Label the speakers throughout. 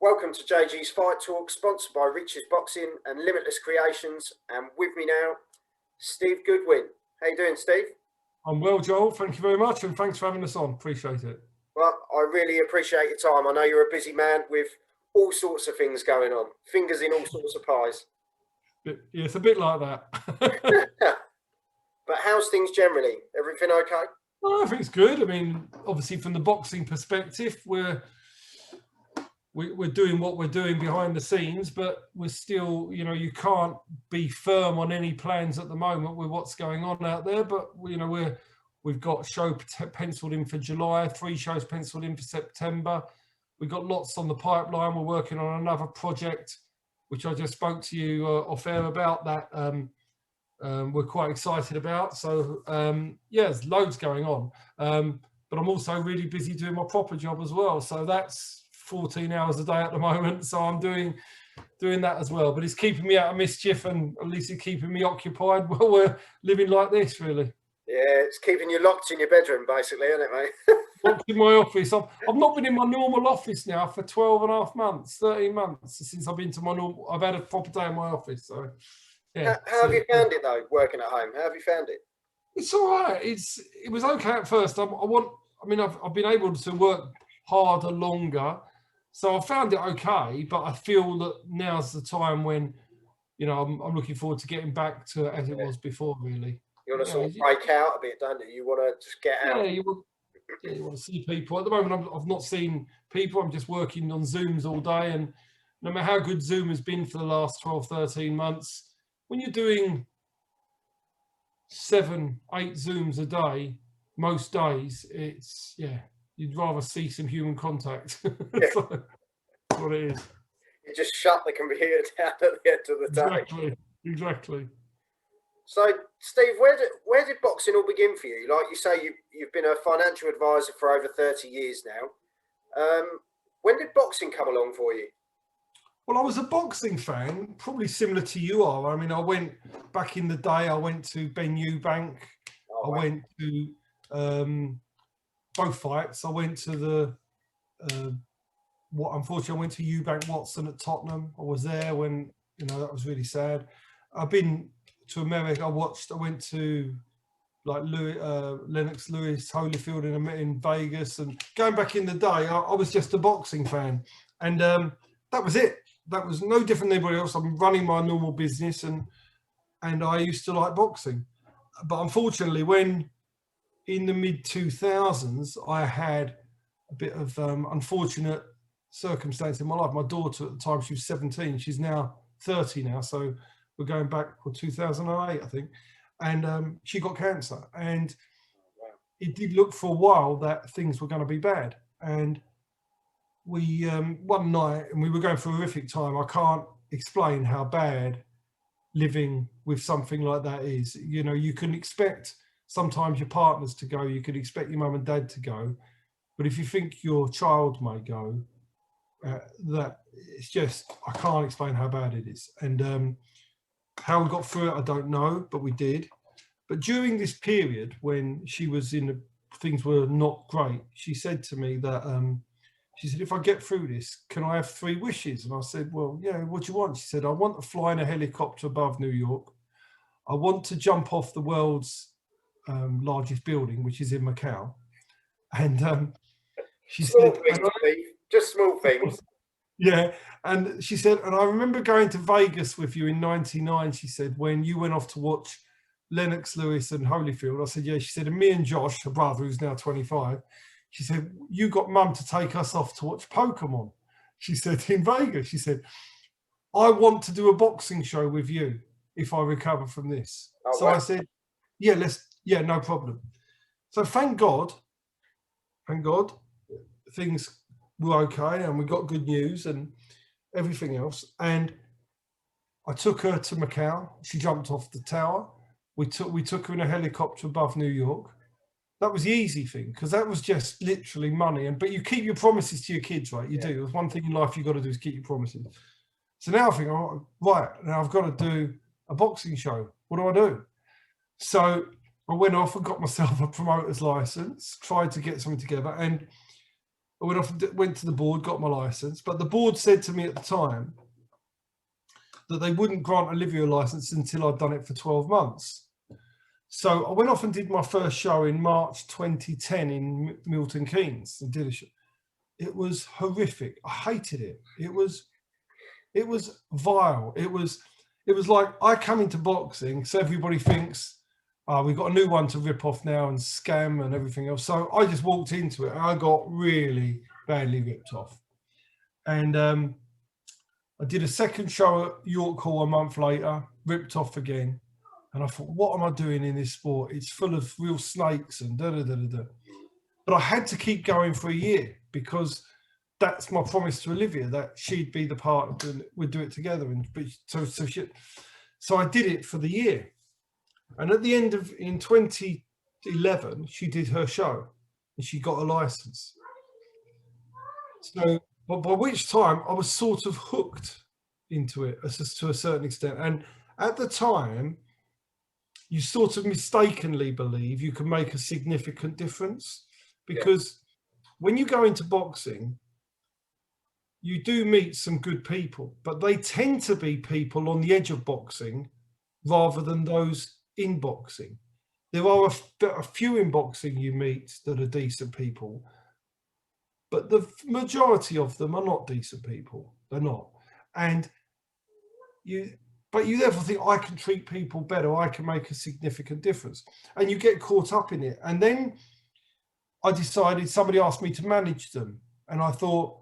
Speaker 1: Welcome to JG's Fight Talk, sponsored by Rich's Boxing and Limitless Creations. And with me now, Steve Goodwin. How you doing, Steve?
Speaker 2: I'm well, Joel. Thank you very much, and thanks for having us on. Appreciate it.
Speaker 1: Well, I really appreciate your time. I know you're a busy man with all sorts of things going on, fingers in all sorts of pies.
Speaker 2: Yeah, it's a bit like that.
Speaker 1: But how's things generally? Everything okay?
Speaker 2: Well, I think it's good. I mean, obviously, from the boxing perspective, we're doing what we're doing behind the scenes, but we're still, you can't be firm on any plans at the moment with what's going on out there. But we've got a show penciled in for July, 3 shows penciled in for September. We've got lots on the pipeline. We're working on another project, which I just spoke to you off air about. That we're quite excited about. So yeah, there's loads going on. But I'm also really busy doing my proper job as well. So that's 14 hours a day at the moment. So I'm doing that as well. But it's keeping me out of mischief, and at least it's keeping me occupied while we're living like this, really.
Speaker 1: Yeah, it's keeping you locked in your bedroom, basically, isn't it, mate?
Speaker 2: Locked in my office. I've not been in my normal office now for 12 and a half months, 13 months since I've been to my normal. I've had a proper day in my office. So yeah.
Speaker 1: How have you found it though, working at home? How have you found it?
Speaker 2: It's all right. It was okay at first. I've been able to work harder, longer, so I found it okay. But I feel that now's the time when, I'm looking forward to getting back to as it was before. Really,
Speaker 1: you want to sort of break out a bit, don't you? You want to just get out.
Speaker 2: Yeah, you want to see people. At the moment, I've not seen people. I'm just working on Zooms all day, and no matter how good Zoom has been for the last 12, 13 months, when you're doing 7, 8 Zooms a day, most days, you'd rather see some human contact.
Speaker 1: Yeah.
Speaker 2: So, that's what it is.
Speaker 1: You just shut the computer down at the end of the day.
Speaker 2: Exactly.
Speaker 1: So, Steve, where did boxing all begin for you? Like you say, you've been a financial advisor for over 30 years now. When did boxing come along for you?
Speaker 2: Well, I was a boxing fan, probably similar to you are. I mean, I went back in the day. I went to Ben Eubank.
Speaker 1: Oh, wow.
Speaker 2: I went to both fights. I went to unfortunately, I went to Eubank Watson at Tottenham. I was there when that was really sad. I've been to America. I went to like Lennox Lewis, Holyfield in Vegas, and going back in the day, I was just a boxing fan, and that was it. That was no different than anybody else. I'm running my normal business, and I used to like boxing. But unfortunately, when in the mid-2000s, I had a bit of unfortunate circumstance in my life. My daughter at the time, she was 17. She's now 30 now. So we're going back for 2008, I think. And she got cancer. And it did look for a while that things were going to be bad. And we one night, and we were going through a horrific time. I can't explain how bad living with something like that is. You can expect sometimes your partners to go, you could expect your mum and dad to go, but if you think your child may go, that it's just, I can't explain how bad it is. And how we got through it, I don't know, but we did. But during this period when she was things were not great, she said to me that she said, if I get through this, can I have 3 wishes? And I said, well, yeah, what do you want? She said, I want to fly in a helicopter above New York. I want to jump off the world's largest building, which is in Macau. And she
Speaker 1: small
Speaker 2: said,
Speaker 1: things, Steve. Just small things.
Speaker 2: Yeah. And she said, and I remember going to Vegas with you in '99, she said, when you went off to watch Lennox Lewis and Holyfield. I said, yeah. She said, and me and Josh, her brother, who's now 25, she said, you got mum to take us off to watch Pokemon. She said, in Vegas. She said, I want to do a boxing show with you if I recover from this.
Speaker 1: Oh,
Speaker 2: so
Speaker 1: wow.
Speaker 2: I said, yeah, no problem. So thank God, things were okay, and we got good news and everything else. And I took her to Macau. She jumped off the tower. We took her in a helicopter above New York. That was the easy thing, because that was just literally money. But you keep your promises to your kids, right? You do. There's one thing in life you've got to do is keep your promises. So now I think, oh, right, now I've got to do a boxing show. What do I do? So I went off and got myself a promoter's license, tried to get something together. And I went off and went to the board, got my license, but the board said to me at the time that they wouldn't grant Olivia a license until I'd done it for 12 months. So I went off and did my first show in March 2010 in Milton Keynes and did a show. It was horrific. I hated it. It was vile. It was like I come into boxing, so everybody thinks, oh, we've got a new one to rip off now and scam and everything else. So I just walked into it and I got really badly ripped off. And I did a second show at York Hall a month later, ripped off again. And I thought, what am I doing in this sport? It's full of real snakes and da-da-da-da-da. But I had to keep going for a year because that's my promise to Olivia, that she'd be the part and we'd do it together. And so I did it for the year. And at the end of, in 2011, she did her show and she got a license. So, but by which time I was sort of hooked into it to a certain extent. And at the time, you sort of mistakenly believe you can make a significant difference, because when you go into boxing, you do meet some good people, but they tend to be people on the edge of boxing rather than those in boxing. There are a few in boxing you meet that are decent people, but the majority of them are not decent people. They're not. But you therefore think, I can treat people better, I can make a significant difference. And you get caught up in it. And then I decided, somebody asked me to manage them. And I thought,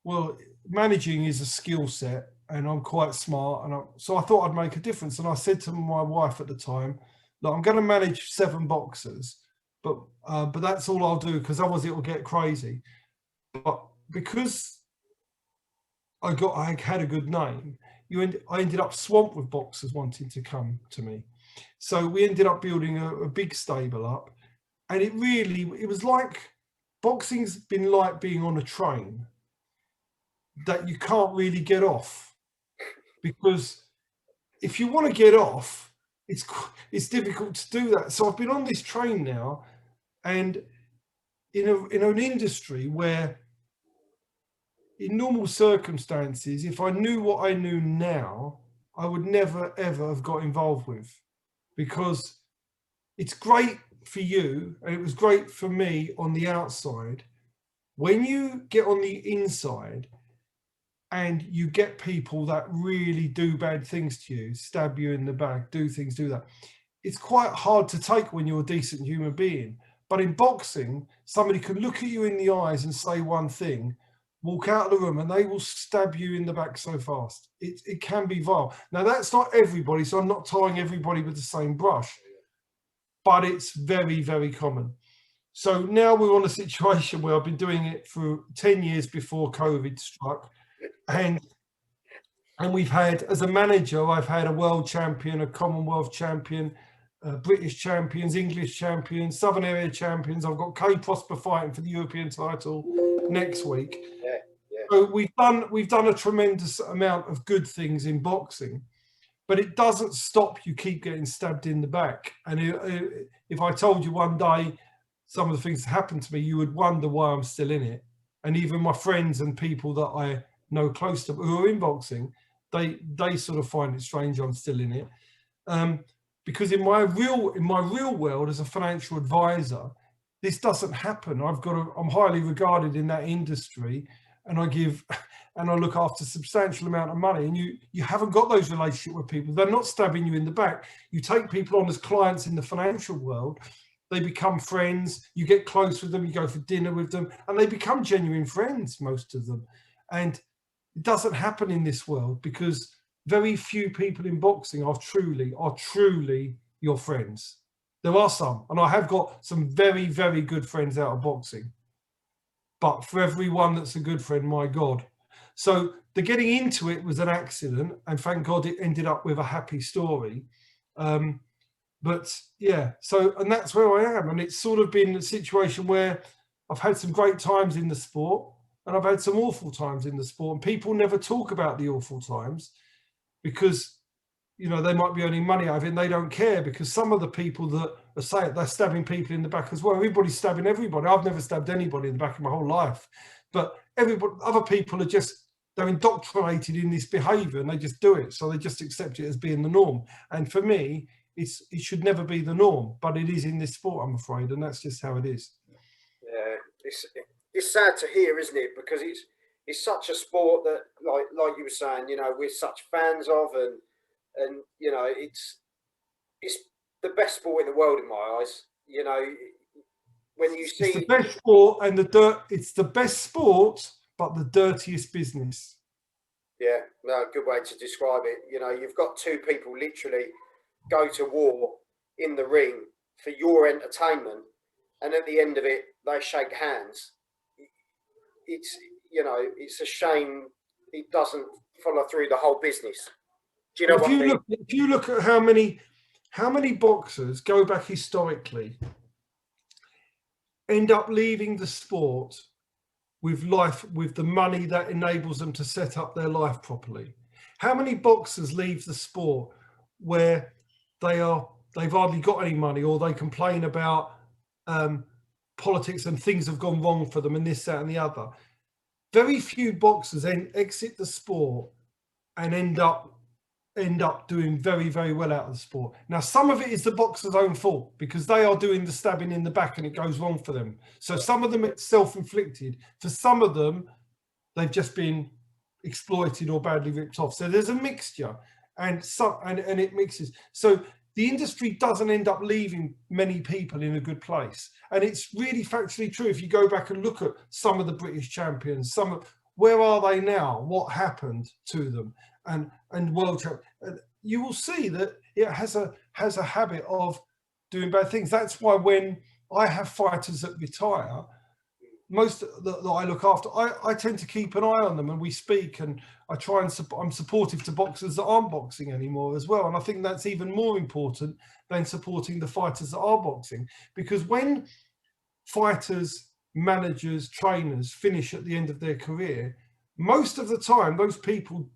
Speaker 2: well, managing is a skill set and I'm quite smart. And so I thought I'd make a difference. And I said to my wife at the time, look, I'm going to manage 7 boxers, but that's all I'll do, because otherwise it will get crazy. But because I had a good name, I ended up swamped with boxers wanting to come to me. So we ended up building a big stable up. And it was like, boxing's been like being on a train that you can't really get off. Because if you want to get off, it's difficult to do that. So I've been on this train now, and in an industry where, in normal circumstances, if I knew what I knew now, I would never, ever have got involved with, because it's great for you and it was great for me on the outside. When you get on the inside and you get people that really do bad things to you, stab you in the back, do that, it's quite hard to take when you're a decent human being. But in boxing, somebody can look at you in the eyes and say one thing, walk out of the room, and they will stab you in the back so fast. It can be vile. Now, that's not everybody, so I'm not tying everybody with the same brush, but it's very, very common. So now we're on a situation where I've been doing it for 10 years before COVID struck. And we've had, as a manager, I've had a world champion, a Commonwealth champion, British champions, English champions, Southern Area champions. I've got Kay Prosper fighting for the European title next week. So we've done a tremendous amount of good things in boxing, but it doesn't stop you keep getting stabbed in the back. And if I told you one day some of the things that happened to me, you would wonder why I'm still in it. And even my friends and people that I know close to who are in boxing, they sort of find it strange I'm still in it. Because in my real world as a financial advisor, this doesn't happen. I'm highly regarded in that industry, and I look after a substantial amount of money. And you haven't got those relationships with people. They're not stabbing you in the back. You take people on as clients in the financial world, they become friends, you get close with them, you go for dinner with them, and they become genuine friends, most of them. And it doesn't happen in this world, because very few people in boxing are truly your friends. There are some, and I have got some very, very good friends out of boxing. But for everyone that's a good friend, my God. So the getting into it was an accident, and thank God it ended up with a happy story. But yeah, and that's where I am. And it's sort of been a situation where I've had some great times in the sport, and I've had some awful times in the sport. And people never talk about the awful times, because you know, they might be earning money out of it and they don't care, because some of the people that are saying they're stabbing people in the back as well. Everybody's stabbing everybody. I've never stabbed anybody in the back in my whole life, but everybody, other people are just, they're indoctrinated in this behavior and they just do it. So they just accept it as being the norm. And for me, it should never be the norm, but it is in this sport, I'm afraid. And that's just how it is.
Speaker 1: Yeah, it's sad to hear, isn't it? Because it's such a sport that, like you were saying, you know, we're such fans of, and you know, it's the best sport in the world in my eyes. You know, when you see
Speaker 2: it's the best sport and it's the best sport, but the dirtiest business.
Speaker 1: Yeah, no, good way to describe it. You know, you've got two people literally go to war in the ring for your entertainment, and at the end of it, they shake hands. It's, you know, it's a shame it doesn't follow through the whole business. Do you know
Speaker 2: Well,
Speaker 1: what I mean?
Speaker 2: if you look at how many boxers go back historically end up leaving the sport with the money that enables them to set up their life properly. How many boxers leave the sport where they've hardly got any money, or they complain about politics and things have gone wrong for them and this, that, and the other? Very few boxers then exit the sport and end up doing very, very well out of the sport. Now, some of it is the boxer's own fault, because they are doing the stabbing in the back and it goes wrong for them. So some of them it's self-inflicted. For some of them, they've just been exploited or badly ripped off. So there's a mixture, and it mixes. So the industry doesn't end up leaving many people in a good place. And it's really factually true. If you go back and look at some of the British champions, where are they now? What happened to them? And world champ, you will see that it has a habit of doing bad things. That's why when I have fighters that retire, most that I look after, I tend to keep an eye on them, and we speak, and I try and I'm supportive to boxers that aren't boxing anymore as well. And I think that's even more important than supporting the fighters that are boxing, because when fighters, managers, trainers finish at the end of their career, most of the time those people,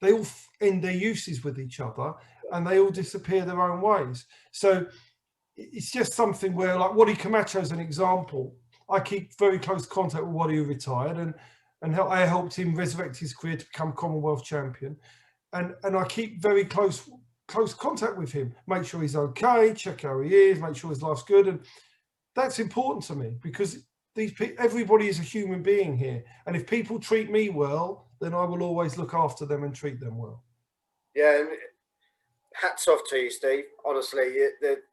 Speaker 2: they all end their uses with each other and they all disappear their own ways. So it's just something where, like Wadi Camacho is an example. I keep very close contact with Wadi, who retired, and I helped him resurrect his career to become Commonwealth champion. And I keep very close contact with him, make sure he's okay, check how he is, make sure his life's good. And that's important to me, because everybody is a human being here. And if people treat me well, then I will always look after them and treat them well.
Speaker 1: Yeah, and hats off to you, Steve. Honestly,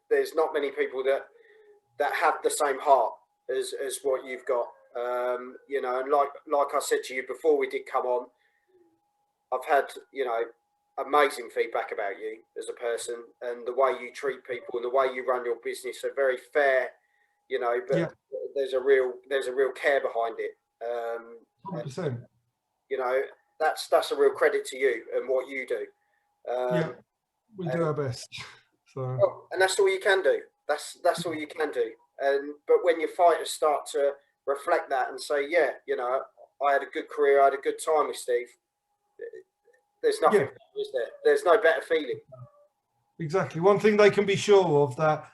Speaker 1: there's not many people that have the same heart as what you've got. You know, and like I said to you before we did come on, I've had, you know, amazing feedback about you as a person, and the way you treat people and the way you run your business are very fair. You know, but
Speaker 2: yeah.
Speaker 1: there's a real care behind it.
Speaker 2: 100%.
Speaker 1: You know, that's a real credit to you and what you do.
Speaker 2: Yeah, we do our best. So,
Speaker 1: well, and that's all you can do. That's all you can do. And but when your fighters start to reflect that and say, yeah, you know, I had a good career, I had a good time with Steve, there's nothing better, is there? There's no better feeling.
Speaker 2: Exactly. One thing they can be sure of, that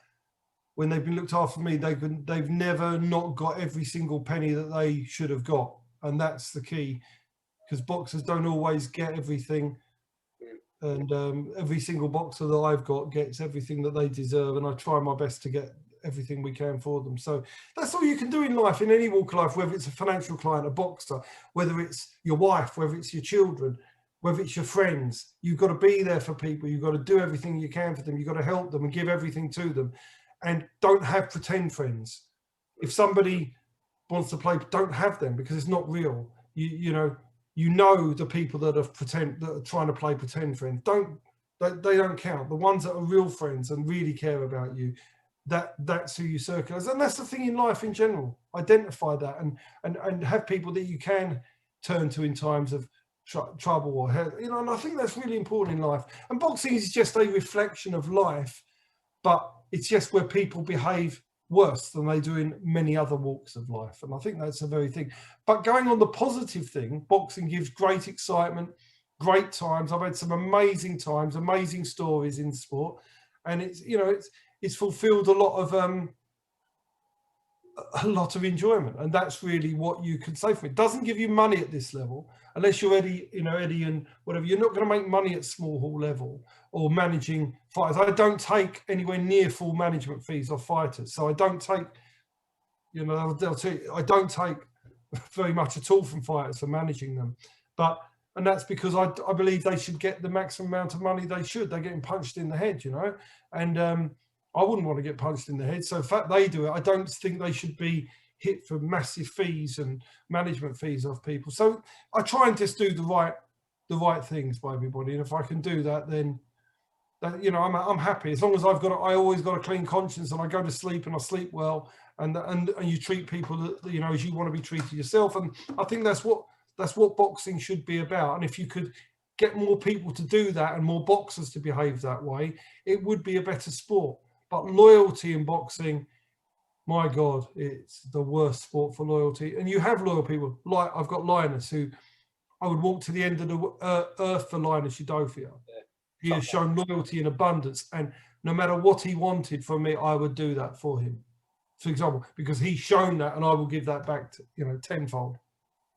Speaker 2: when they've been looked after me, they've never not got every single penny that they should have got. And that's the key, because boxers don't always get everything. And every single boxer that I've got gets everything that they deserve. And I try my best to get everything we can for them. So that's all you can do in life, in any walk of life, whether it's a financial client, a boxer, whether it's your wife, whether it's your children, whether it's your friends. You've got to be there for people. You've got to do everything you can for them. You've got to help them and give everything to them. And don't have pretend friends. If somebody wants to play, don't have them, because it's not real. You know the people that are trying to play pretend friends. They don't count. The ones that are real friends and really care about you, that's who you circle as. And that's the thing in life in general. Identify that and have people that you can turn to in times of trouble or hurt. You know, and I think that's really important in life. And boxing is just a reflection of life, but it's just where people behave worse than they do in many other walks of life. And I think that's a very thing. But going on the positive thing, boxing gives great excitement. great times. I've had some amazing times, amazing stories in sport, and it's, you know, it's fulfilled a lot of enjoyment, and that's really what you can say for me. It doesn't give you money at this level unless you're Eddie, you know, Eddie and whatever. You're not going to make money at small hall level or managing fighters. I don't take anywhere near full management fees off fighters, so I don't take, you know, they'll tell you, I don't take very much at all from fighters for managing them, and that's because I believe they should get the maximum amount of money they should. They're getting punched in the head, you know, and I wouldn't want to get punched in the head. So the fact they do it, I don't think they should be hit for massive fees and management fees off people. So I try and just do the right things by everybody, and if I can do that, then you know, I'm happy as long as I always got a clean conscience, and I go to sleep and I sleep well, and you treat people that, you know, as you want to be treated yourself. And I think that's what boxing should be about. And if you could get more people to do that and more boxers to behave that way, it would be a better sport. But loyalty in boxing, my God, it's the worst sport for loyalty. And you have loyal people. Like I've got Linus, who I would walk to the end of the earth for Linus Udofia. Yeah. He has shown loyalty in abundance. And no matter what he wanted from me, I would do that for him, for example, because he's shown that, and I will give that back to, you know, tenfold.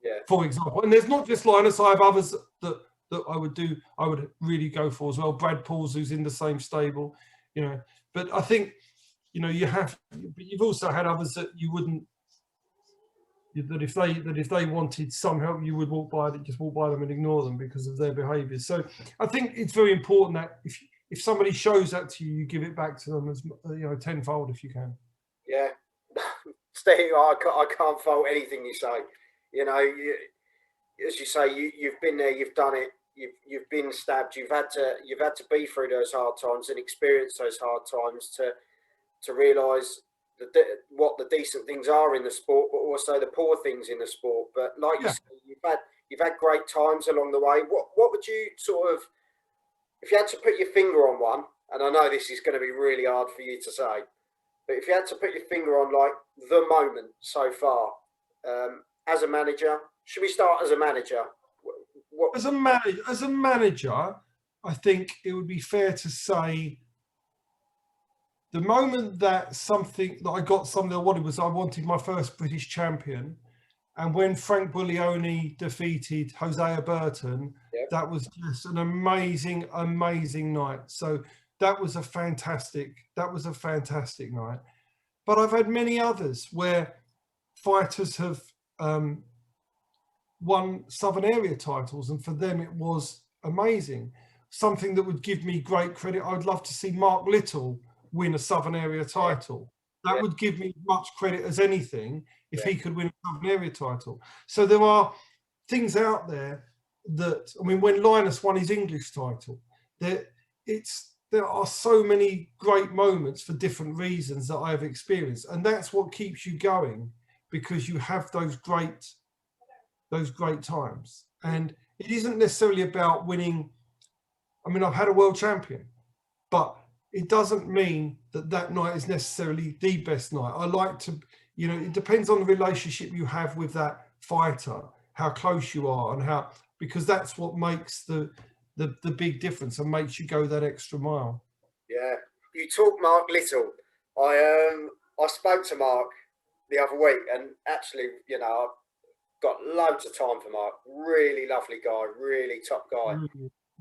Speaker 2: Yeah. For example. And there's not just Linus, I have others that I would really go for as well. Brad Pauls, who's in the same stable, you know. But I think, you know, you've also had others that you wouldn't, that if they wanted some help, you would walk by them and ignore them because of their behaviours. So I think it's very important that if somebody shows that to you, you give it back to them as, you know, tenfold if you can.
Speaker 1: Yeah, Steve, I can't fault anything you say. You know, as you say, you've been there, you've done it. You've been stabbed. You've had to be through those hard times and experience those hard times to realise what the decent things are in the sport, but also the poor things in the sport. But like you say, you've had great times along the way. What would you sort of, if you had to put your finger on one? And I know this is going to be really hard for you to say, but if you had to put your finger on like the moment so far, as a manager, should we start as a manager?
Speaker 2: As a manager, I think it would be fair to say the moment that I got something I wanted was I wanted my first British champion. And when Frank Buglioni defeated Hosea Burton, that was just an amazing, amazing night. So that was a fantastic night. But I've had many others where fighters have won Southern Area titles, and for them it was amazing. Something that would give me great credit. I would love to see Mark Little win a Southern Area title. That would give me as much credit as anything if he could win a Southern Area title. So there are things out there that, I mean, when Linus won his English title, there are so many great moments for different reasons that I have experienced, and that's what keeps you going, because you have those great times. And it isn't necessarily about winning. I mean, I've had a world champion, but it doesn't mean that night is necessarily the best night. I like to, you know, it depends on the relationship you have with that fighter, how close you are, and because that's what makes the big difference and makes you go that extra mile.
Speaker 1: Yeah, you talk Mark Little. I spoke to Mark the other week, and actually, you know, I've got loads of time for Mark. Really lovely guy, really top guy.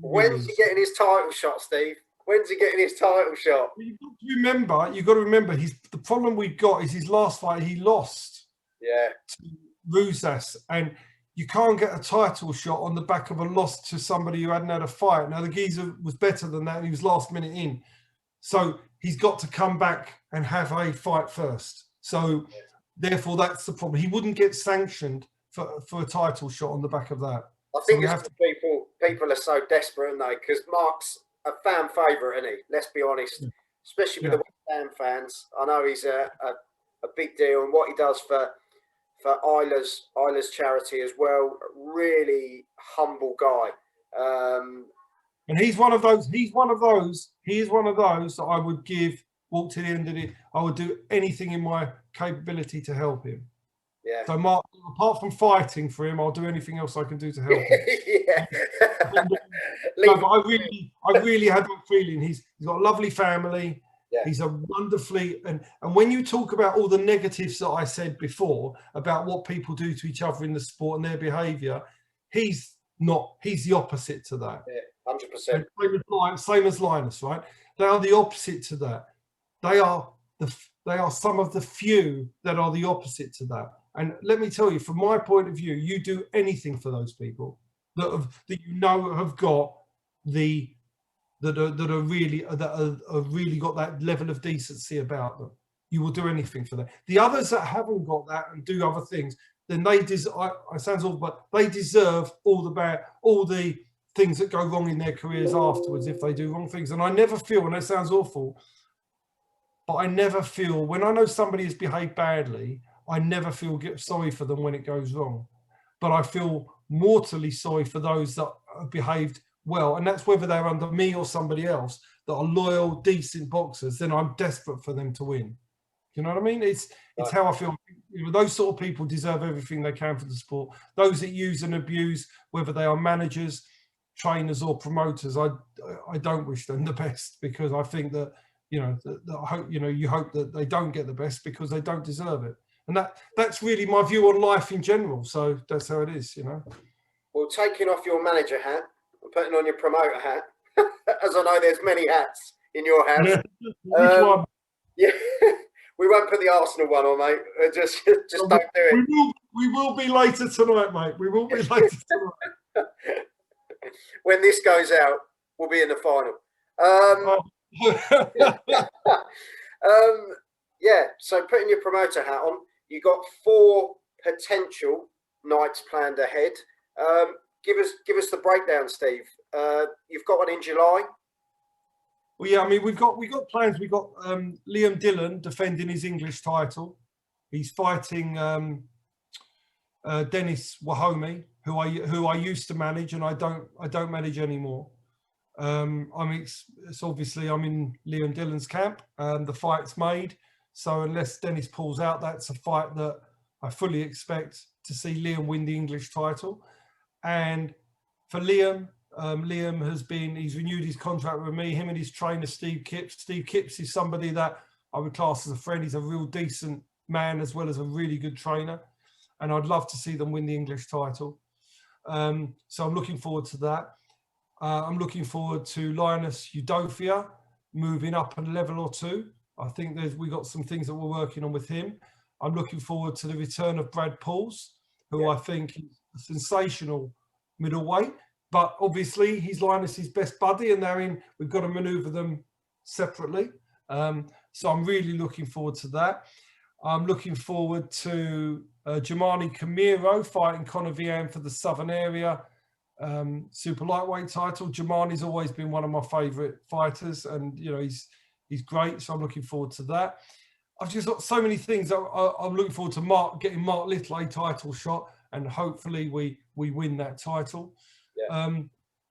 Speaker 1: When's he getting his title shot, Steve? When's he getting his title shot?
Speaker 2: You've got to remember, the problem we've got is his last fight he lost. To Ruzas, and you can't get a title shot on the back of a loss to somebody who hadn't had a fight. Now the geezer was better than that, and he was last minute in, so he's got to come back and have a fight first. So therefore, that's the problem. He wouldn't get sanctioned for a title shot on the back of that.
Speaker 1: I think people are so desperate, aren't they? Because Mark's a fan favourite, isn't he? Let's be honest, especially with the West Ham fans. I know he's a big deal, and what he does for Isla's charity as well. Really humble guy.
Speaker 2: And he's one of those. He is one of those that I would walk to the end of it. I would do anything in my capability to help him.
Speaker 1: Yeah.
Speaker 2: So Mark, apart from fighting for him, I'll do anything else I can do to help him.
Speaker 1: Yeah.
Speaker 2: No, but I really had that feeling. He's got a lovely family.
Speaker 1: Yeah.
Speaker 2: He's a wonderfully, and when you talk about all the negatives that I said before about what people do to each other in the sport and their behaviour, he's not. He's the opposite to that.
Speaker 1: Yeah, 100%.
Speaker 2: Same as Linus, right? They are the opposite to that. They are some of the few that are the opposite to that. And let me tell you, from my point of view, you do anything for those people that have got the that are really got that level of decency about them. You will do anything for them. The others that haven't got that and do other things, then I sounds awful, but they deserve all the things that go wrong in their careers afterwards if they do wrong things. And I never feel, and that sounds awful, but I never feel, when I know somebody has behaved badly, I never feel sorry for them when it goes wrong. But I feel mortally sorry for those that have behaved well. And that's whether they're under me or somebody else, that are loyal, decent boxers. Then I'm desperate for them to win. You know what I mean? It's how I feel. Those sort of people deserve everything they can for the sport. Those that use and abuse, whether they are managers, trainers or promoters, I don't wish them the best, because I think that, you hope that they don't get the best because they don't deserve it. And that's really my view on life in general. So that's how it is,
Speaker 1: Well, taking off your manager hat and putting on your promoter hat, as I know there's many hats in your house.
Speaker 2: Which one?
Speaker 1: Yeah, we won't put the Arsenal one on, mate. Just don't do it.
Speaker 2: We will be later tonight, mate. We will be later tonight.
Speaker 1: When this goes out, we'll be in the final. Yeah, so putting your promoter hat on, you got 4 potential nights planned ahead. Give us the breakdown, Steve. You've got one in July.
Speaker 2: Well, yeah, I mean, we've got plans. We've got Liam Dillon defending his English title. He's fighting Dennis Wahome, who I used to manage, and I don't manage anymore. It's obviously I'm in Liam Dillon's camp, and the fight's made. So unless Dennis pulls out, that's a fight that I fully expect to see Liam win the English title. And for Liam, he's renewed his contract with me, him and his trainer, Steve Kipps. Steve Kipps is somebody that I would class as a friend. He's a real decent man as well as a really good trainer. And I'd love to see them win the English title. So I'm looking forward to that. I'm looking forward to Linus Udofia moving up a level or 2. I think we got some things that we're working on with him. I'm looking forward to the return of Brad Pauls, who I think is a sensational middleweight. But obviously, he's Linus's best buddy, and we've got to manoeuvre them separately. So I'm really looking forward to that. I'm looking forward to Jamani Camiro fighting Conor Vian for the Southern Area super lightweight title. Jamani's always been one of my favourite fighters, and he's great. So I'm looking forward to that. I've just got so many things. I'm looking forward to getting Mark Little a title shot, and hopefully we win that title. Yeah.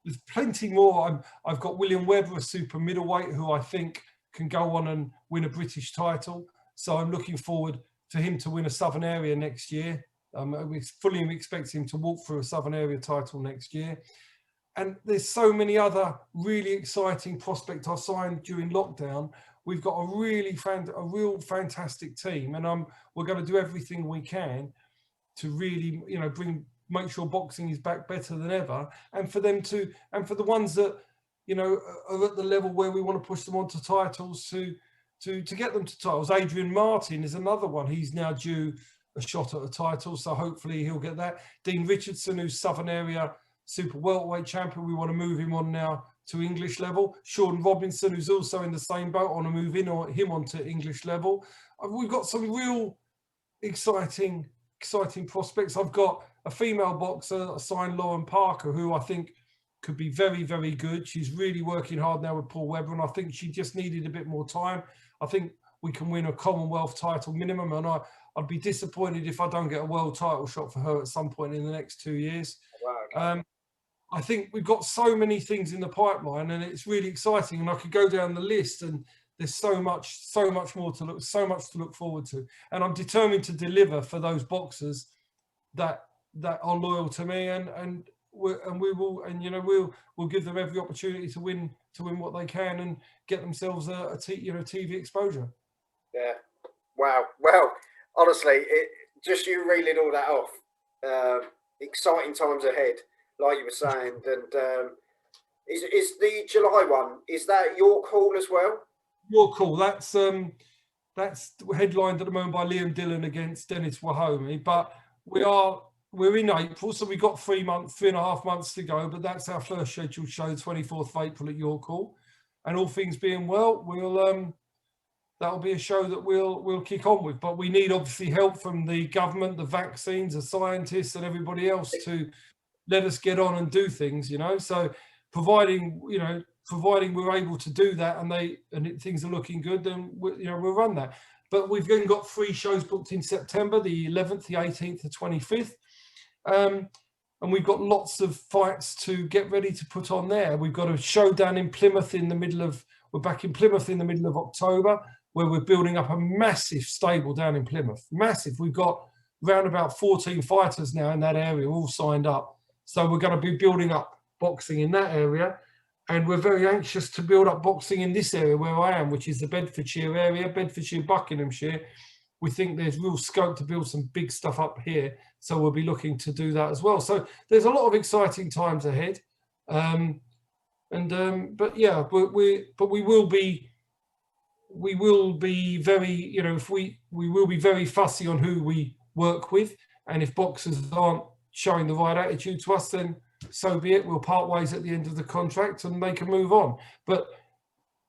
Speaker 2: There's plenty more. I've got William Webber, a super middleweight, who I think can go on and win a British title. So I'm looking forward for him to win a Southern Area next year. We fully expect him to walk through a Southern Area title next year. And there's so many other really exciting prospects I signed during lockdown. We've got a real fantastic team, and we're going to do everything we can to really, make sure boxing is back better than ever, and for the ones that, are at the level where we want to push them onto titles to get them to titles. Adrian Martin is another one. He's now due a shot at a title, so hopefully he'll get that. Dean Richardson, who's Southern Area super welterweight champion, we want to move him on now to English level. Sean Robinson, who's also in the same boat, on to move him onto English level. We've got some real exciting prospects. I've got a female boxer signed, Lauren Parker, who I think could be very, very good. She's really working hard now with Paul Webber, and I think she just needed a bit more time. I think we can win a Commonwealth title minimum, and I'd be disappointed if I don't get a world title shot for her at some point in the next 2 years.
Speaker 1: Wow, okay.
Speaker 2: I think we've got so many things in the pipeline, and it's really exciting. And I could go down the list, and there's so much more to look forward to, and I'm determined to deliver for those boxers that are loyal to me, and we will, and you know, we'll give them every opportunity to win what they can and get themselves a TV exposure. Yeah.
Speaker 1: Wow. Well, honestly, just you reeling all that off. Exciting times ahead, like you were saying. And is the July one? Is that York Hall as well?
Speaker 2: York Hall. That's headlined at the moment by Liam Dillon against Dennis Wahome. But we're in April, so we've got 3.5 months to go. But that's our first scheduled show, 24th of April at York Hall. And all things being well, that'll be a show that we'll kick on with. But we need obviously help from the government, the vaccines, the scientists, and everybody else to let us get on and do things. You know, so providing we're able to do that and things are looking good, then we'll run that. But we've then got 3 shows booked in September: the 11th, the 18th, the 25th. And we've got lots of fights to get ready to put on there. We've got a show down in Plymouth we're back in Plymouth in the middle of October, where we're building up a massive stable down in Plymouth. Massive. We've got around about 14 fighters now in that area, all signed up. So we're going to be building up boxing in that area. And we're very anxious to build up boxing in this area where I am, which is the Bedfordshire area, Bedfordshire, Buckinghamshire. We think there's real scope to build some big stuff up here. So we'll be looking to do that as well. So there's a lot of exciting times ahead. But we will be very, we will be very fussy on who we work with. And if boxers aren't showing the right attitude to us, then so be it. We'll part ways at the end of the contract and they can move on. But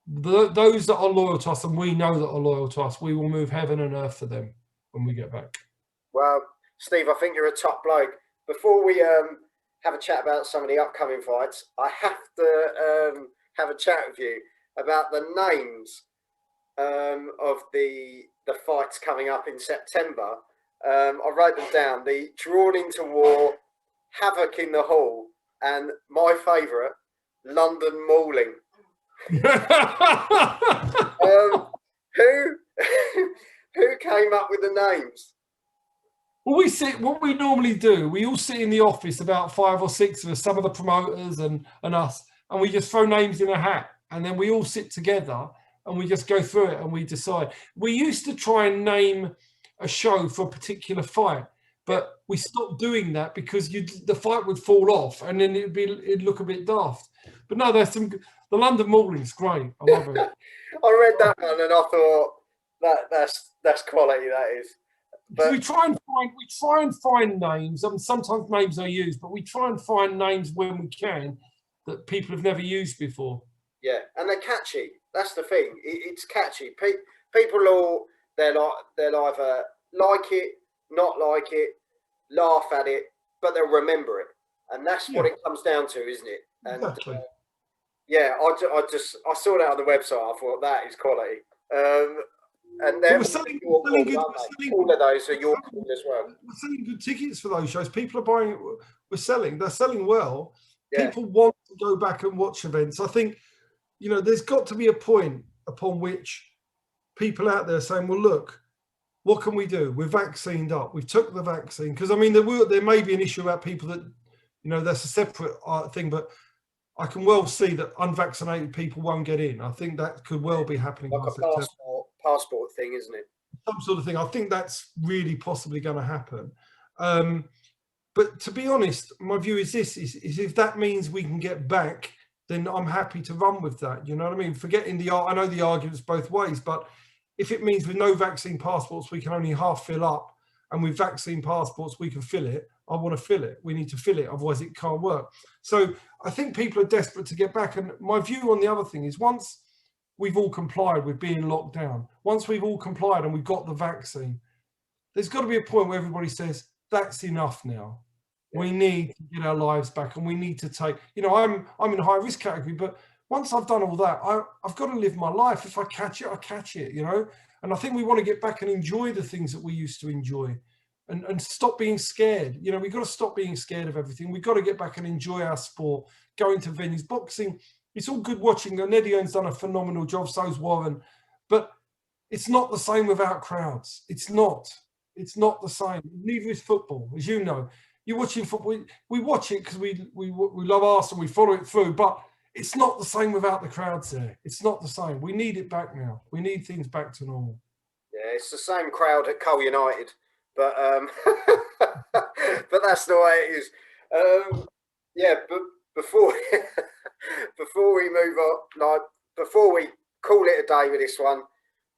Speaker 2: those that are loyal to us, and we know that are loyal to us, we will move heaven and earth for them when we get back.
Speaker 1: Well, Steve, I think you're a top bloke. Before we have a chat about some of the upcoming fights, I have to have a chat with you about the names of the fights coming up in September. I wrote them down: the Drawn into War, Havoc in the Hall, and my favourite, London Mauling. Who came up with the names?
Speaker 2: Well, what we normally do, we all sit in the office, about 5 or 6 of us, some of the promoters and us, and we just throw names in a hat, and then we all sit together and we just go through it and we decide. We used to try and name a show for a particular fight, but we stopped doing that because the fight would fall off and then it'd look a bit daft. But no, the London Mauling's great. I love it.
Speaker 1: I read that one and I thought that's quality. That is.
Speaker 2: But we try and find names. I mean, sometimes names are used, but we try and find names when we can that people have never used before.
Speaker 1: Yeah, and they're catchy. That's the thing. It's catchy. People they'll either like it, not like it, laugh at it, but they'll remember it, and that's what it comes down to, isn't it? And
Speaker 2: exactly.
Speaker 1: I saw that on the website. I thought that is quality. And then
Speaker 2: we're selling
Speaker 1: all of those are York as well.
Speaker 2: We're selling good tickets for those shows. People are buying. They're selling well.
Speaker 1: Yeah.
Speaker 2: People want to go back and watch events. I think, there's got to be a point upon which people out there are saying, well, look, what can we do? We're vaccinated up. We've took the vaccine. Because, I mean, there may be an issue about people that, that's a separate thing. But I can well see that unvaccinated people won't get in. I think that could well be happening.
Speaker 1: Like a passport thing, isn't it?
Speaker 2: Some sort of thing. I think that's really possibly going to happen. But to be honest, my view is this, is if that means we can get back, then I'm happy to run with that. You know what I mean? I know the argument's both ways, but if it means with no vaccine passports, we can only half fill up, and with vaccine passports, we can fill it, I want to fill it. We need to fill it, otherwise it can't work. So I think people are desperate to get back. And my view on the other thing is, once we've all complied with being locked down, once we've all complied and we've got the vaccine, there's got to be a point where everybody says, that's enough now. We need to get our lives back, and we need to take, I'm in a high risk category, but once I've done all that, I've got to live my life. If I catch it, I catch it, and I think we want to get back and enjoy the things that we used to enjoy, and stop being scared. We've got to stop being scared of everything. We've got to get back and enjoy our sport, going to venues. Boxing, it's all good watching. And Eddie Hearn's done a phenomenal job, so's Warren. It's not the same without crowds. It's not. It's not the same. Neither is football, as you know. You're watching football. We watch it because we love Arsenal. We follow it through, but it's not the same without the crowds there. It's not the same. We need it back now. We need things back to normal.
Speaker 1: Yeah, it's the same crowd at Hull United, but but that's the way it is. Yeah, but before before we move on, like before we call it a day with this one,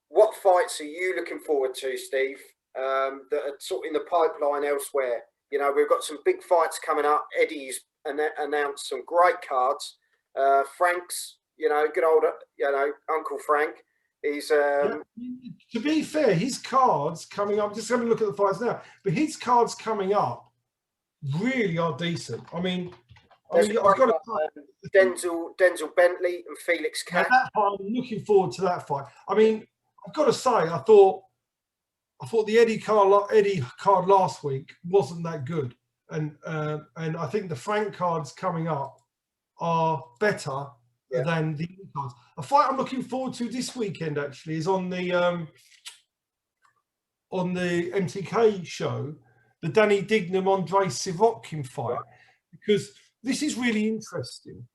Speaker 1: what fights are you looking forward to, Steve? That are sort of in the pipeline elsewhere. You know, we've got some big fights coming up. Eddie's announced some great cards. Frank's, you know, good old, you know, Uncle Frank. He's
Speaker 2: Yeah. To be fair, his cards coming up. Just having a look at the fights now, but his cards coming up really are decent. I mean, I've got to
Speaker 1: Denzel Bentley and Felix Cash.
Speaker 2: that fight, I'm looking forward to that fight. I mean, I've got to say, I thought the Eddie card last week wasn't that good, and I think the Frank cards coming up are better than the cards. A fight I'm looking forward to this weekend actually is on the MTK show, the Danny Dignam Andre Sivotkin fight, because this is really interesting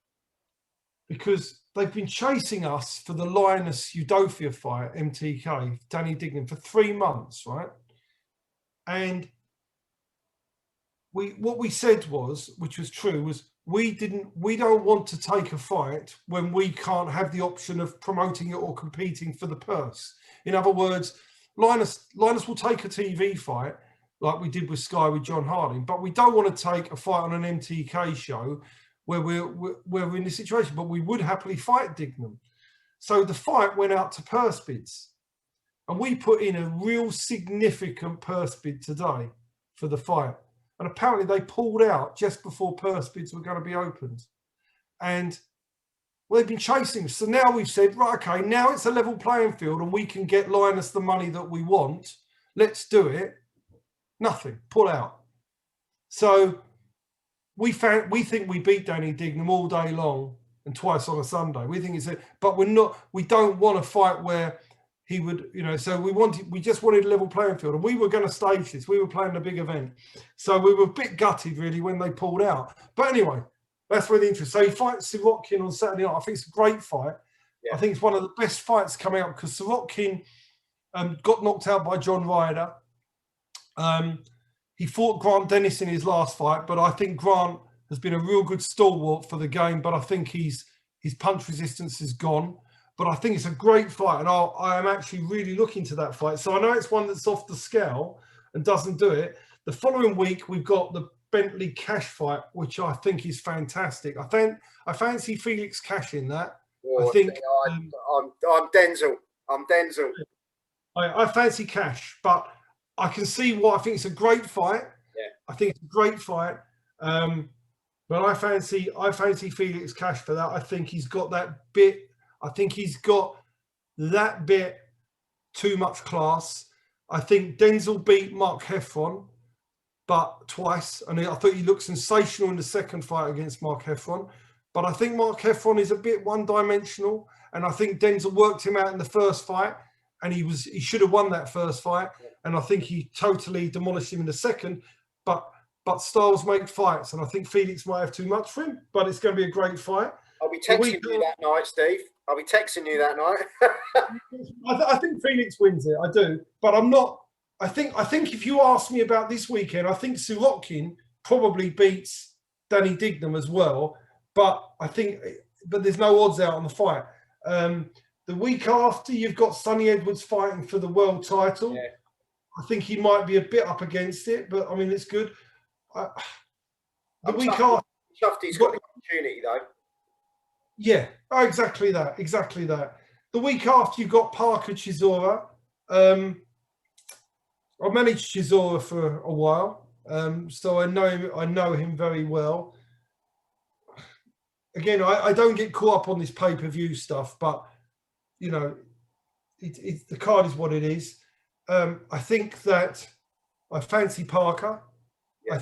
Speaker 2: because they've been chasing us for the Linus Udofia fight, MTK, Danny Dignam, for 3 months, right? And what we said was, which was true, was we don't want to take a fight when we can't have the option of promoting it or competing for the purse. In other words, Linus will take a TV fight like we did with Sky with John Harding, but we don't want to take a fight on an MTK show where we're in this situation, but we would happily fight Dignam. So the fight went out to purse bids, and we put in a real significant purse bid today for the fight. And apparently they pulled out just before purse bids were going to be opened. And well, they've been chasing. So now we've said, right, okay, now it's a level playing field and we can get Linus the money that we want. Let's do it. Nothing. Pull out. So we think we beat Danny Dignam all day long and twice on a Sunday. We think but we don't want a fight where he would, you know, so we just wanted a level playing field, and we were going to stage this. We were playing a big event. So we were a bit gutted really when they pulled out. But anyway, that's really interesting. So he fights Sivotkin on Saturday night. I think it's a great fight. Yeah. I think it's one of the best fights coming out because Sivotkin got knocked out by John Ryder. He fought Grant Dennis in his last fight, but I think Grant has been a real good stalwart for the game, but I think his punch resistance is gone. But I think it's a great fight, and I am actually really looking to that fight. So I know it's one that's off the scale and doesn't do it. The following week, we've got the Bentley Cash fight, which I think is fantastic. I fancy Felix Cash in that.
Speaker 1: Oh, I think I'm Denzel. I'm Denzel.
Speaker 2: I fancy Cash, but I can see why. I think it's a great fight.
Speaker 1: Yeah.
Speaker 2: I think it's a great fight. But I fancy Felix Cash for that. I think he's got that bit. I think he's got that bit too much class. I think Denzel beat Mark Heffron, but twice. And I thought he looked sensational in the second fight against Mark Heffron. But I think Mark Heffron is a bit one-dimensional. And I think Denzel worked him out in the first fight. And he should have won that first fight. And I think he totally demolished him in the second. But styles make fights. And I think Felix might have too much for him. But it's going to be a great fight.
Speaker 1: I'll be texting you that night, Steve. I'll be texting you that night.
Speaker 2: I think Felix wins it. I do, but I'm not. I think if you ask me about this weekend, I think Sirotkin probably beats Danny Dignam as well. But there's no odds out on the fight. The week after, you've got Sonny Edwards fighting for the world title. Yeah. I think he might be a bit up against it, but I mean it's good. The week after,
Speaker 1: Shufty's got the opportunity though.
Speaker 2: Yeah, exactly that. The week after, you've got Parker Chisora. I managed Chisora for a while, so I know him very well. Again, I don't get caught up on this pay-per-view stuff, but you know, the card is what it is. I think that I fancy Parker. Yeah.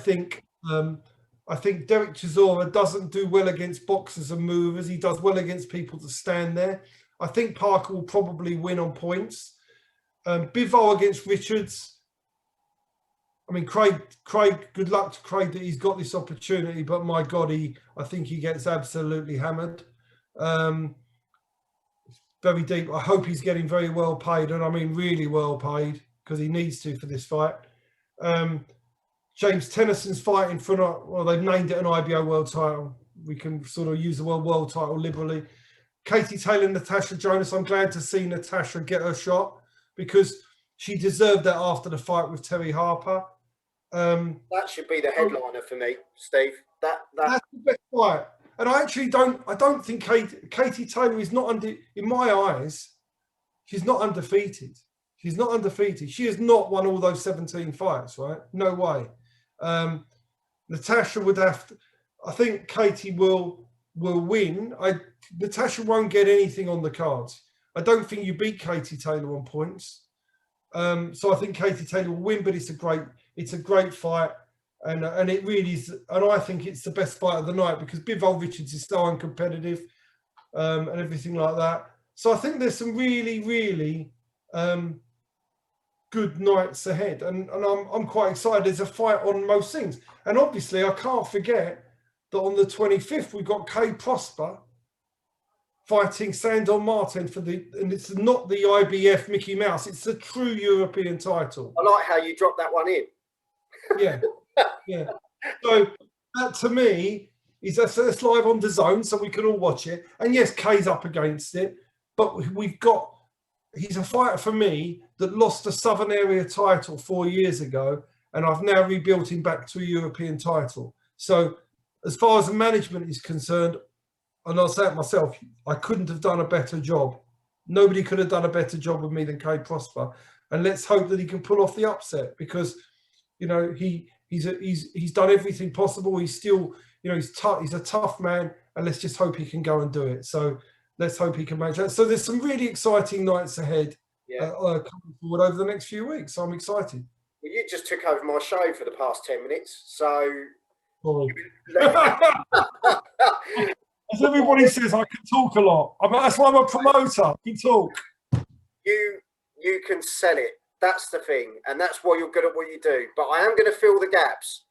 Speaker 2: I think Derek Chisora doesn't do well against boxers and movers. He does well against people to stand there. I think Parker will probably win on points. Bivol against Richards. I mean, Craig, good luck to Craig that he's got this opportunity, but my God, I think he gets absolutely hammered. Very deep. I hope he's getting very well paid, and I mean really well paid, because he needs to for this fight. James Tennyson's fighting for well, they've named it an IBO world title. We can sort of use the word world title liberally. Katie Taylor, Natasha Jonas. I'm glad to see Natasha get her shot, because she deserved that after the fight with Terry Harper.
Speaker 1: That should be the headliner for me, Steve. That's
Speaker 2: the best fight. And I don't think Katie Taylor is not in my eyes, she's not undefeated. She's not undefeated. She has not won all those 17 fights, right? No way. Natasha would have to, I think Katie will win. Natasha won't get anything on the cards. I don't think you beat Katie Taylor on points. So I think Katie Taylor will win, but it's a great fight. And it really is, and I think it's the best fight of the night, because Bivol Richards is so uncompetitive, and everything like that. So I think there's some really, really good nights ahead, and I'm quite excited. There's a fight on most things, and obviously I can't forget that on the 25th we've got Kay Prosper fighting Sandor Martin and it's not the IBF Mickey Mouse, it's the true European title.
Speaker 1: I like how you dropped that one in.
Speaker 2: Yeah. Yeah. So that to me is that's live on the zone, so we can all watch it. And yes, Kay's up against it, but he's a fighter for me that lost the Southern Area title 4 years ago, and I've now rebuilt him back to a European title. So as far as the management is concerned, and I'll say it myself, I couldn't have done a better job. Nobody could have done a better job with me than Kay Prosper. And let's hope that he can pull off the upset, because he's done everything possible. He's still, he's tough. He's a tough man, and let's just hope he can go and do it. So let's hope he can manage that. So there's some really exciting nights ahead coming forward over the next few weeks. So I'm excited.
Speaker 1: Well, you just took over my show for the past 10 minutes, so.
Speaker 2: As everybody says, I can talk a lot. That's why I'm a promoter. I can talk.
Speaker 1: You can sell it. That's the thing, and that's why you're good at what you do. But I am going to fill the gaps.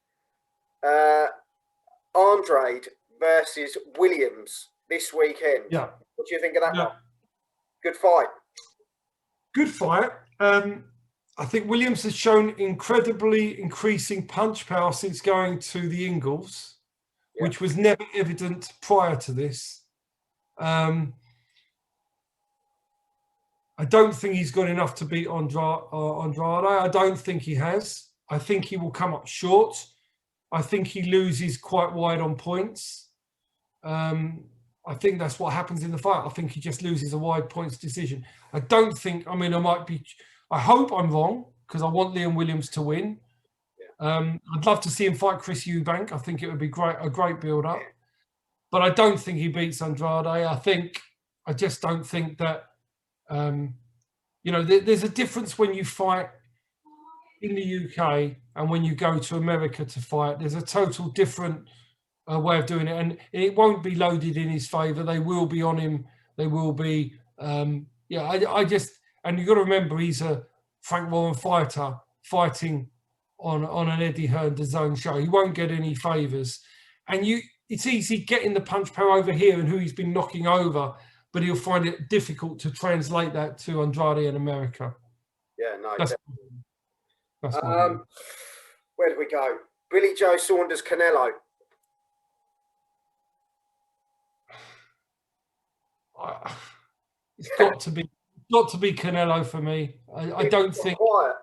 Speaker 1: Andrade versus Williams this weekend.
Speaker 2: Yeah.
Speaker 1: What do you think of that one? Good fight. Good
Speaker 2: fight. I think Williams has shown incredibly increasing punch power since going to the Ingalls, which was never evident prior to this. I don't think he's got enough to beat Andrade. I don't think he has. I think he will come up short. I think he loses quite wide on points. I think that's what happens in the fight. I think he just loses a wide points decision. I don't think, I hope I'm wrong, because I want Liam Williams to win. I'd love to see him fight Chris Eubank. I think it would be a great build-up. But I don't think he beats Andrade. I just don't think that, there's a difference when you fight in the UK and when you go to America to fight. There's a total different way of doing it, and it won't be loaded in his favour. They will be on him. They will be, and you've got to remember, he's a Frank Warren fighter fighting on an Eddie Hearn DAZN show. He won't get any favours, and it's easy getting the punch power over here and who he's been knocking over, but he'll find it difficult to translate that to Andrade in America.
Speaker 1: Yeah, no.
Speaker 2: That's
Speaker 1: where do we go? Billy Joe Saunders, Canelo.
Speaker 2: It's got to be Canelo for me. I don't think.
Speaker 1: Quiet.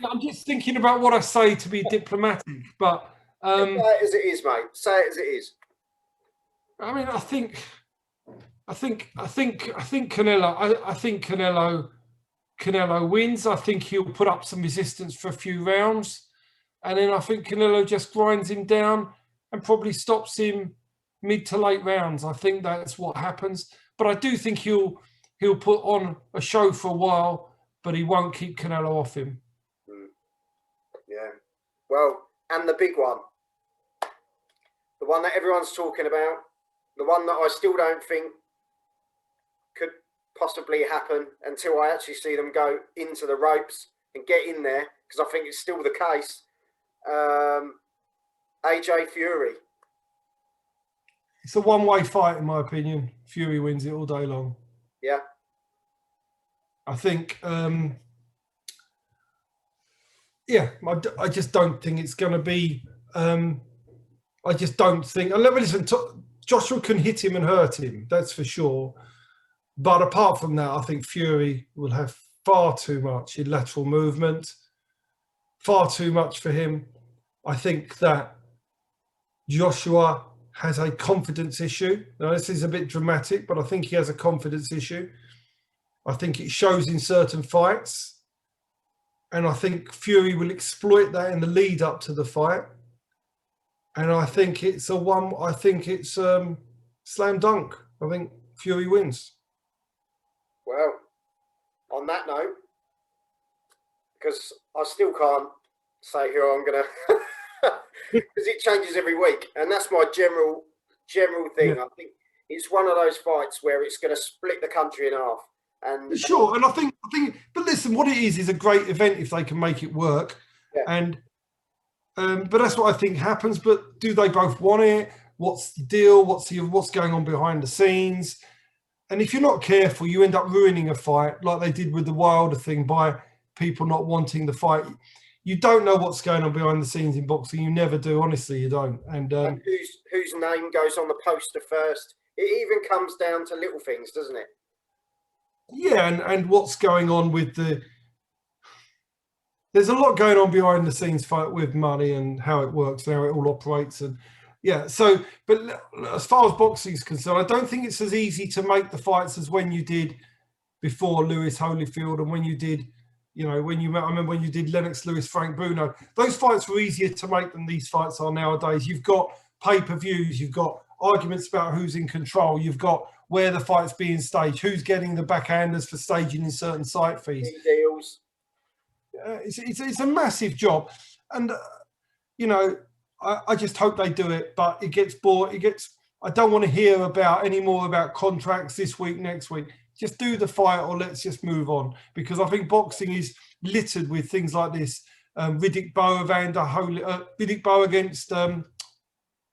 Speaker 2: I'm just thinking about what I say to be diplomatic, but
Speaker 1: say it as it is, mate. Say it as it is.
Speaker 2: I think Canelo. I think Canelo wins. I think he'll put up some resistance for a few rounds, and then I think Canelo just grinds him down and probably stops him mid to late rounds. I think that's what happens. But I do think he'll put on a show for a while, but he won't keep Canelo off him.
Speaker 1: Yeah. Well, and the big one, the one that everyone's talking about, the one that I still don't think could possibly happen until I actually see them go into the ropes and get in there, because I think it's still the case. AJ Fury.
Speaker 2: It's a one-way fight, in my opinion. Fury wins it all day long.
Speaker 1: Yeah.
Speaker 2: I think, yeah, I just don't think it's going to be. I just don't think. And listen, Joshua can hit him and hurt him, that's for sure. But apart from that, I think Fury will have far too much in lateral movement, far too much for him. I think that Joshua has a confidence issue. Now, this is a bit dramatic, but I think he has a confidence issue. I think it shows in certain fights. And I think Fury will exploit that in the lead up to the fight. And I think it's slam dunk. I think Fury wins.
Speaker 1: Well, on that note, because I still can't say who I'm going to, because it changes every week. And that's my general thing. Yeah. I think it's one of those fights where it's going to split the country in half. And
Speaker 2: sure, and I think, but listen, what it is a great event if they can make it work. Yeah. And but that's what I think happens. But do they both want it? What's the deal? What's going on behind the scenes? And if you're not careful, you end up ruining a fight like they did with the Wilder thing by people not wanting the fight. You don't know what's going on behind the scenes in boxing. You never do. Honestly, you don't. And
Speaker 1: whose name goes on the poster first? It even comes down to little things, doesn't it?
Speaker 2: Yeah, and what's going on with there's a lot going on behind the scenes fight with money and how it works and how it all operates. And yeah, so, but as far as boxing is concerned, I don't think it's as easy to make the fights as when you did before Lewis Holyfield and when you did, I remember when you did Lennox Lewis, Frank Bruno. Those fights were easier to make than these fights are nowadays. You've got pay-per-views, you've got arguments about who's in control, you've got where the fight's being staged, who's getting the backhanders for staging in certain site fees.
Speaker 1: Deals.
Speaker 2: It's a massive job, and I just hope they do it. But it gets bored. I don't want to hear any more about contracts this week, next week. Just do the fight, or let's just move on, because I think boxing is littered with things like this. Riddick Bowe against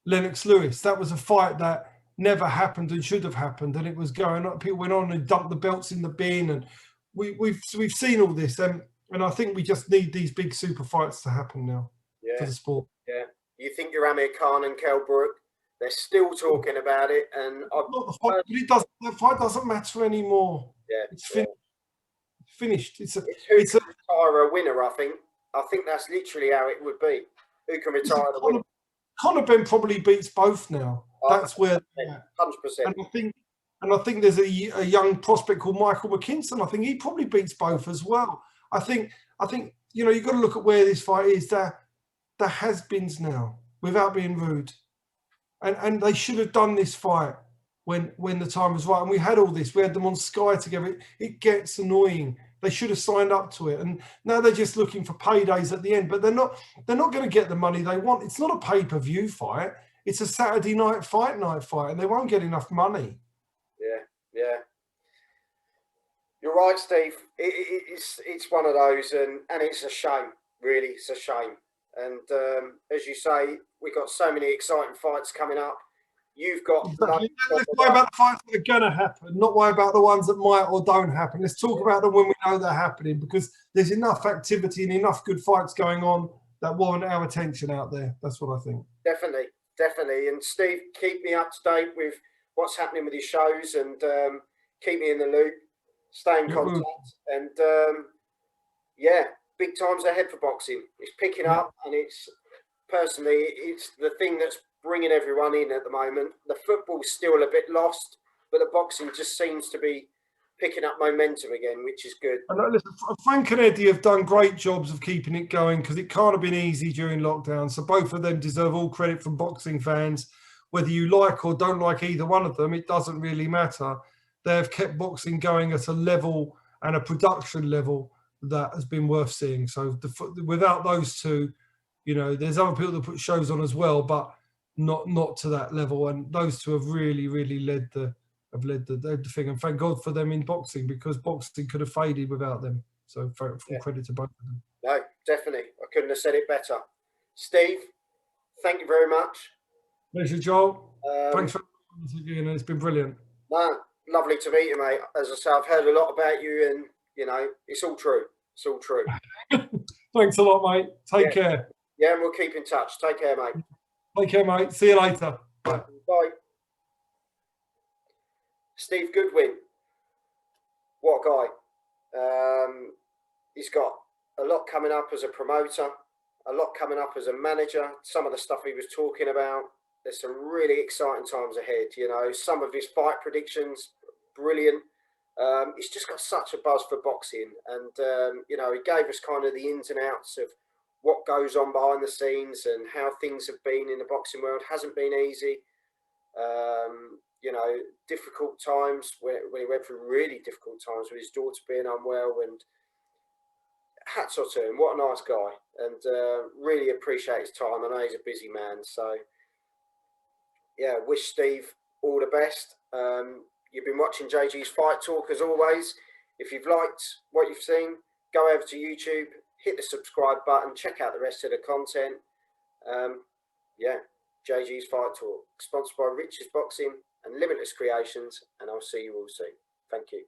Speaker 2: Lennox Lewis. That was a fight that never happened and should have happened, and it was going up. People went on and dumped the belts in the bin, and we've seen all this, and I think we just need these big super fights to happen now for the sport.
Speaker 1: Yeah, you think you're Amir Khan and Kell Brook? They're still talking about it, and
Speaker 2: the fight doesn't matter anymore.
Speaker 1: Yeah,
Speaker 2: it's finished. It's
Speaker 1: who can retire a winner. I think that's literally how it would be. Who can retire the winner?
Speaker 2: Conor Ben probably beats both now. That's where
Speaker 1: 100%.
Speaker 2: And I think there's a young prospect called Michael McKinson. I think he probably beats both as well. I think you've got to look at where this fight is. There has-beens now, without being rude, and they should have done this fight when the time was right. And we had all this. We had them on Sky together. It gets annoying. They should have signed up to it, and now they're just looking for paydays at the end. But they're not going to get the money they want. It's not a pay-per-view fight. It's a Saturday night fight, and they won't get enough money.
Speaker 1: Yeah. You're right, Steve. It's one of those, and it's a shame. Really, it's a shame. And as you say, we've got so many exciting fights coming up. You've got.
Speaker 2: Exactly. Let's worry about the fights that are going to happen, not worry about the ones that might or don't happen. Let's talk about them when we know they're happening, because there's enough activity and enough good fights going on that warrant our attention out there. That's what I think.
Speaker 1: Definitely. And Steve, keep me up to date with what's happening with your shows, and keep me in the loop. Stay in contact, and big times ahead for boxing. It's picking up, and it's the thing that's bringing everyone in at the moment. The football's still a bit lost, but the boxing just seems to be picking up momentum again, which is good.
Speaker 2: And listen, Frank and Eddie have done great jobs of keeping it going, because it can't have been easy during lockdown. So both of them deserve all credit from boxing fans. Whether you like or don't like either one of them, it doesn't really matter. They have kept boxing going at a level and a production level that has been worth seeing. So without those two, there's other people that put shows on as well, but not to that level. And those two have really, really led the have led the thing. And thank God for them in boxing, because boxing could have faded without them. So full credit to both of them.
Speaker 1: No, definitely. I couldn't have said it better. Steve, thank you very much.
Speaker 2: Pleasure, Joel. Thanks for having us again. It's been brilliant.
Speaker 1: No, lovely to meet you, mate. As I say, I've heard a lot about you, and you know, it's all true. It's all true.
Speaker 2: Thanks a lot, mate. Take care.
Speaker 1: Yeah, and we'll keep in touch. Take care, mate.
Speaker 2: Take care, mate. See you later. Bye.
Speaker 1: Bye. Steve Goodwin, what a guy. He's got a lot coming up as a promoter, a lot coming up as a manager. Some of the stuff he was talking about, there's some really exciting times ahead. You know, some of his fight predictions, brilliant. He's just got such a buzz for boxing, and you know, he gave us kind of the ins and outs of what goes on behind the scenes and how things have been in the boxing world. Hasn't been easy. You know, difficult times when he went through really difficult times with his daughter being unwell, and hats off to him. What a nice guy, and really appreciate his time. I know he's a busy man, so yeah, wish Steve all the best. You've been watching JG's Fight Talk as always. If you've liked what you've seen, go over to YouTube, hit the subscribe button, check out the rest of the content. Yeah, JG's Fight Talk, sponsored by Rich's Boxing and Limitless Creations, and I'll see you all soon. Thank you.